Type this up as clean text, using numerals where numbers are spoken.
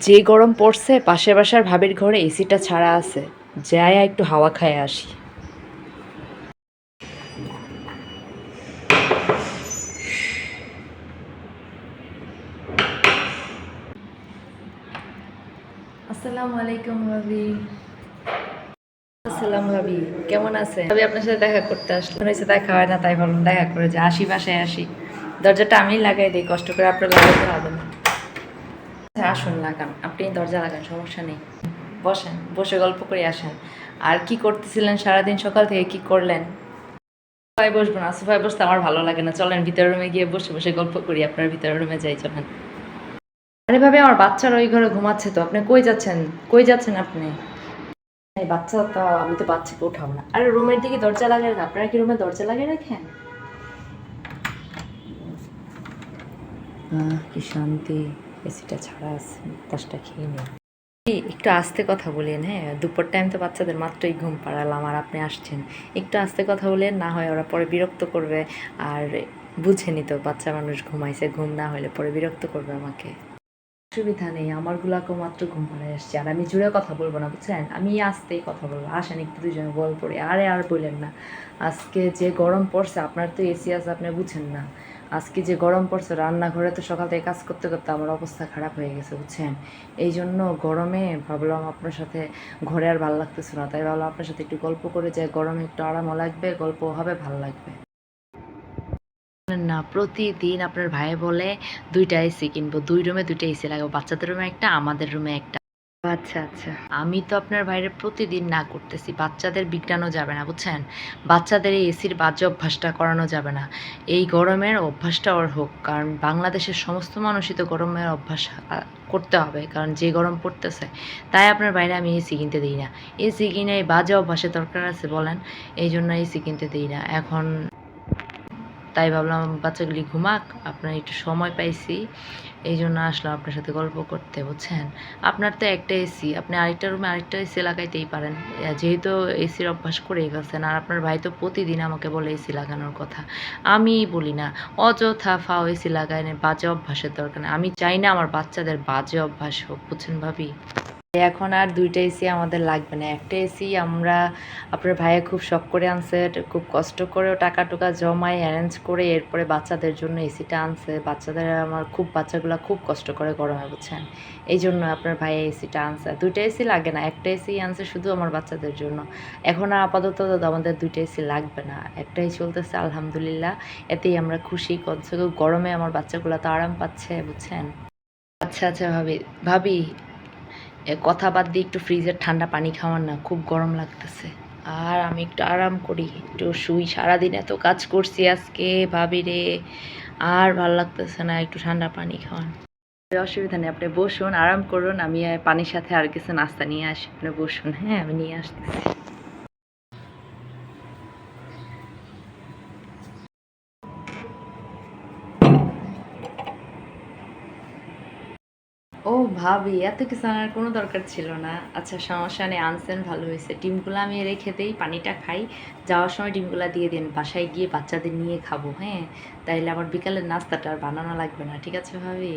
যে গরম পড়ছে, পাশের বাসার ভাবির ঘরে এসিটা ছাড়া আছে, যাই একটু হাওয়া খায় আসি। আসসালামু আলাইকুম ভাবি। আসসালাম ভাবি, কেমন আছে ভাবি? আপনার সাথে দেখা করতে আসলে মনে হয়েছে দেখা হয় না, তাই ভাবলাম দেখা করে যে আসি, বাসায় আসি। দরজাটা আমি লাগাই দিই, কষ্ট করে আপনার লাগাইতে হবে না। আচ্ছা, আসুন লাগান, আপনি দরজা লাগান, সমস্যা নেই। বসেন, বসে গল্প করে আসেন। আর কি করতেছিলেন সারাদিন, সকাল থেকে কি করলেন? সোফায় বসবো না, সোফায় বসতে আমার ভালো লাগে না, চলেন ভিতরের রুমে গিয়ে বসে বসে গল্প করি। আপনার ভিতরের রুমে যাই, চলেন। আরে ভাবে, আমার বাচ্চারা ওই ঘরে ঘুমাচ্ছে, তো আপনি কই যাচ্ছেন? কই যাচ্ছেন আপনি? এই বাচ্চা তো, আমি তো বাচ্চাকে উঠাবো না। আরে রুমের দিকে দরজা লাগাই রাখেন, আপনারা কি রুমে দরজা লাগিয়ে রাখেন? কি শান্তি, এসিটা ছাড়া আছে, বাতাসটা খেয়ে নেই। একটু আস্তে কথা বলেন, হ্যাঁ, দুপুর টাইম তো বাচ্চাদের মাত্রই ঘুম পাড়ালাম আর আপনি আসছেন। একটু আস্তে কথা বলেন, না হয় ওরা পরে বিরক্ত করবে। আর বুঝেনি তো, বাচ্চা মানুষ ঘুমাইছে, ঘুম না হলে পরে বিরক্ত করবে আমাকে। অসুবিধা নেই, আমারগুলাকেও মাত্র ঘুম পাড়ায় আসছে, আর আমি জুড়ে কথা বলবো না, বুঝছেন? আমি আস্তেই কথা বলবো, আসেন একটু দুজনে গল্প করি। আরে আর বললেন না, আজকে যে গরম পড়ছে, আপনার তো এসি আছে, আপনি বুঝেন না। আজকে যে গরম পড়ছে, রান্নাঘরে তো সকাল থেকে কাজ করতে করতে আমার অবস্থা খারাপ হয়ে গেছে, বুঝছেন? এই জন্য গরমে ভাবলাম আপনার সাথে, ঘরে আর ভালো লাগতেছে না, তাই ভাবলাম আপনার সাথে একটু গল্প করে যায়, গরমে একটু আরামও লাগবে, গল্প হবে, ভালো লাগবে। না, প্রতিদিন আপনার ভাই বলে দুইটা এসি কিনবো, দুই রুমে দুইটা এসি লাগাবো, বাচ্চাদের রুমে একটা, আমাদের রুমে একটা। আচ্ছা আচ্ছা, আমি তো আপনার বাইরে প্রতিদিন না করতেছি, বাচ্চাদের বিগড়ানো যাবে না, বুঝছেন? বাচ্চাদের এই এসির বাজে অভ্যাসটা করানো যাবে না। এই গরমের অভ্যাসটা ওর হোক, কারণ বাংলাদেশের সমস্ত মানুষই তো গরমের অভ্যাস করতে হবে, কারণ যে গরম পড়তেছে। তাই আপনার বাইরে আমি এসি কিনতে দিই না। এসি কিনে এই বাজে অভ্যাসের দরকার আছে বলেন? এই জন্য এসি কিনতে দিই না এখন। তাই ভাবলাম বাচ্চাগুলি ঘুমাক, আপনার একটু সময় পাইছি, এই জন্য আসলাম আপনার সাথে গল্প করতে, বুঝছেন? আপনার তো একটা এসি, আপনি আরেকটা রুমে আরেকটা এসি লাগাইতেই পারেন, যেহেতু এসির অভ্যাস করেই ফেলছেন। আর আপনার ভাই তো প্রতিদিন আমাকে বলে এসি লাগানোর কথা, আমি বলি না। অযথা ফাও এসি লাগায় না, বাজে অভ্যাসের দরকার নেই। আমি চাই না আমার বাচ্চাদের বাজে অভ্যাস হোক, বুঝছেন ভাবি? এখন আর দুইটা এসি আমাদের লাগবে না, একটা এসি আমরা, আপনার ভাইয়া খুব শখ করে আনছে, খুব কষ্ট করেও টাকা টুকা জমায় অ্যারেঞ্জ করে এরপরে বাচ্চাদের জন্য এসিটা আনছে। বাচ্চাদের, আমার খুব বাচ্চাগুলো খুব কষ্ট করে গরমে, বুঝছেন? এই জন্য আপনার ভাইয়া এসিটা আনছে। দুইটা এসি লাগে না, একটা এসি আনছে শুধু আমার বাচ্চাদের জন্য। এখন আর আপাতত আমাদের দুইটা এসি লাগবে না, একটাই চলতেছে, আলহামদুলিল্লাহ। এতেই আমরা খুশি, কমসে কম গরমে আমার বাচ্চাগুলো তো আরাম পাচ্ছে, বুঝছেন? আচ্ছা আচ্ছা ভাবি, ভাবি, কথা বাদ দিয়ে একটু ফ্রিজের ঠান্ডা পানি খাওয়ান না, খুব গরম লাগতেছে। আর আমি একটু আরাম করি, একটু শুই, সারাদিন এত কাজ করছি আজকে ভাবি রে, আর ভাল লাগতেছে না, একটু ঠান্ডা পানি খাওয়ান। অসুবিধা নেই, আপনি বসুন, আরাম করুন, আমি পানির সাথে আর কিছু নাস্তা নিয়ে আসি, আপনি বসুন, হ্যাঁ আমি নিয়ে আসতেছি। ও ভাবি, এত কিছু আনার কোনো দরকার ছিল না। আচ্ছা সমস্যা নেই, আনছেন ভালো হয়েছে। ডিমগুলো আমি রেখে দেই, পানিটা খাই, যাওয়ার সময় ডিমগুলো দিয়ে দিন, বাসায় গিয়ে বাচ্চাদের নিয়ে খাবো, হ্যাঁ? তাইলে আমার বিকালের নাস্তাটা আর বানানো লাগবে না, ঠিক আছে ভাবি?